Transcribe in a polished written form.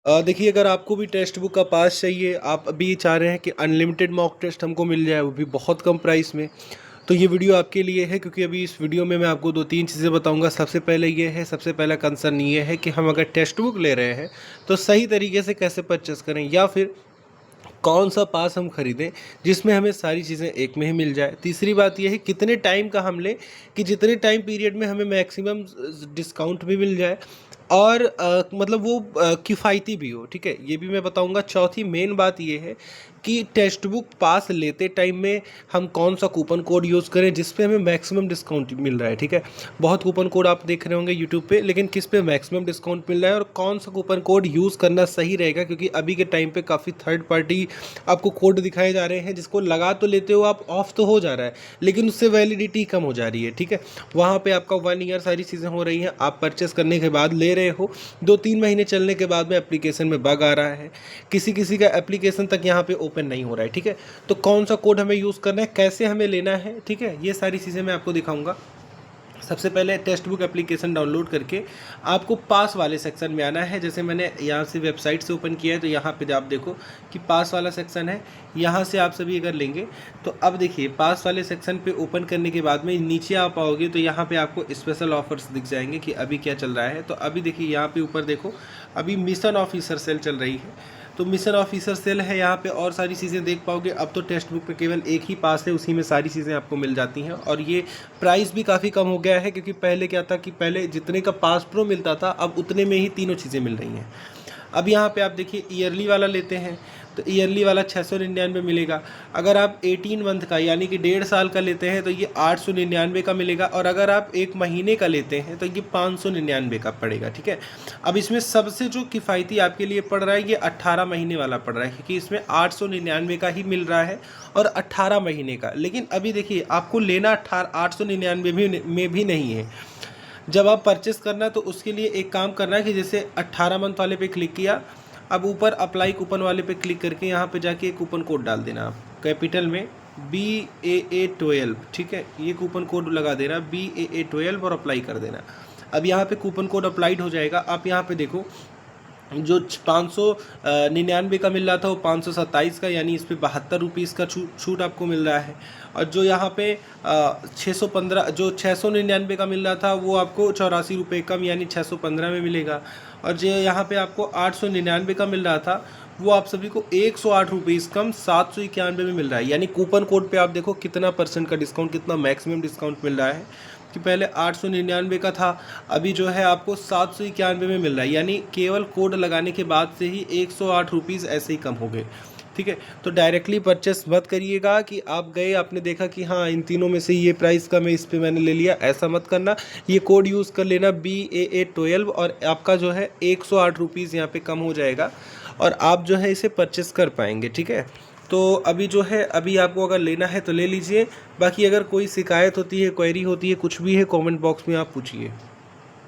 देखिए, अगर आपको भी टेक्स्ट बुक का पास चाहिए, आप अभी चाह रहे हैं कि अनलिमिटेड मॉक टेस्ट हमको मिल जाए, वो भी बहुत कम प्राइस में, तो ये वीडियो आपके लिए है। क्योंकि अभी इस वीडियो में मैं आपको 2-3 चीज़ें बताऊंगा। सबसे पहला कंसर्न ये है कि हम अगर टेक्स्ट बुक ले रहे हैं तो सही तरीके से कैसे परचेस करें, या फिर कौन सा पास हम खरीदें जिसमें हमें सारी चीज़ें एक में ही मिल जाए। तीसरी बात यह है कितने टाइम का हम लें कि जितने टाइम पीरियड में हमें मैक्सिमम डिस्काउंट भी मिल जाए और मतलब वो किफ़ायती भी हो। ठीक है, ये भी मैं बताऊंगा। चौथी मेन बात ये है कि टेक्स्ट बुक पास लेते टाइम में हम कौन सा कूपन कोड यूज़ करें जिस पे हमें मैक्सिमम डिस्काउंट मिल रहा है। ठीक है, बहुत कूपन कोड आप देख रहे होंगे यूट्यूब पे, लेकिन किस पे मैक्सिमम डिस्काउंट मिल रहा है और कौन सा कूपन कोड यूज़ करना सही रहेगा। क्योंकि अभी के टाइम पे काफ़ी थर्ड पार्टी आपको कोड दिखाए जा रहे हैं जिसको लगा तो लेते हो आप, ऑफ तो हो जा रहा है, लेकिन उससे वैलिडिटी कम हो जा रही है। ठीक है, वहाँ पे आपका 1 ईयर सारी चीज़ें हो रही हैं, आप परचेस करने के बाद ले रहे हो, 2-3 महीने चलने के बाद में एप्लीकेशन में बग आ रहा है, किसी किसी का एप्लीकेशन तक यहाँ पे ओपन नहीं हो रहा है। ठीक है, तो कौन सा कोड हमें यूज़ करना है, कैसे हमें लेना है, ठीक है, ये सारी चीज़ें मैं आपको दिखाऊंगा। सबसे पहले टेक्स्ट बुक एप्लीकेशन डाउनलोड करके आपको पास वाले सेक्शन में आना है। जैसे मैंने यहाँ से वेबसाइट से ओपन किया है, तो यहाँ पे आप देखो कि पास वाला सेक्शन है, यहाँ से आप सभी अगर लेंगे तो अब देखिए पास वाले सेक्शन पे ओपन करने के बाद में नीचे आप आओगे तो यहाँ पे आपको स्पेशल ऑफर्स दिख जाएंगे कि अभी क्या चल रहा है। तो अभी देखिए यहाँ पे ऊपर देखो, अभी मिशन ऑफिसर सेल चल रही है, तो मिशन ऑफिसर सेल है यहाँ पे, और सारी चीज़ें देख पाओगे। अब तो टेक्स्ट बुक पे केवल एक ही पास है, उसी में सारी चीज़ें आपको मिल जाती हैं, और ये प्राइस भी काफ़ी कम हो गया है। क्योंकि पहले क्या था कि पहले जितने का पास प्रो मिलता था, अब उतने में ही तीनों चीज़ें मिल रही हैं। अब यहाँ पे आप देखिए ईयरली वाला लेते हैं तो ईयरली वाला 699 मिलेगा। अगर आप 18 मंथ का यानी कि 1.5 साल का लेते हैं तो ये 899 का मिलेगा, और अगर आप 1 महीने का लेते हैं तो ये 599 का पड़ेगा। ठीक है, अब इसमें सबसे जो किफ़ायती आपके लिए पड़ रहा है ये 18 महीने वाला पड़ रहा है, क्योंकि इसमें 899 का ही मिल रहा है और 18 महीने का। लेकिन अभी देखिए आपको लेना 899 में भी नहीं है। जब आप परचेस करना तो उसके लिए एक काम करना है कि जैसे 18 मंथ वाले पे क्लिक किया, अब ऊपर अप्लाई कूपन वाले पे क्लिक करके यहाँ पे जाके एक कूपन कोड डाल देना आप, कैपिटल में BAA12। ठीक है, ये कूपन कोड लगा देना BAA12 और अप्लाई कर देना। अब यहाँ पे कूपन कोड अप्लाइड हो जाएगा। आप यहाँ पे देखो जो 599 का मिल रहा था वो 527 का, यानी इस पर 72 रुपीज़ का छूट आपको मिल रहा है। और जो यहाँ पे 615 जो 699 का मिल रहा था वो आपको 84 रुपये कम यानी 615 में मिलेगा। और जो यहाँ पे आपको 899 का मिल रहा था वो आप सभी को 108 रुपीज़ कम 791 में मिल रहा है। यानी कूपन कोड पे आप देखो कितना परसेंट का डिस्काउंट, कितना मैक्सिमम डिस्काउंट मिल रहा है कि पहले 899 का था, अभी जो है आपको 791 में मिल रहा है। यानी केवल कोड लगाने के बाद से ही 108 रुपीज़ ऐसे ही कम हो गए। ठीक है, तो डायरेक्टली परचेस मत करिएगा कि आप गए आपने देखा कि हाँ इन तीनों में से ये प्राइस कम है, इस पे मैंने ले लिया, ऐसा मत करना। ये कोड यूज़ कर लेना BAA12 और आपका जो है 108 रुपीज़ यहाँ पे कम हो जाएगा और आप जो है इसे परचेस कर पाएंगे। ठीक है, तो अभी जो है अभी आपको अगर लेना है तो ले लीजिए। बाकी अगर कोई शिकायत होती है, क्वेरी होती है, कुछ भी है, कमेंट बॉक्स में आप पूछिए।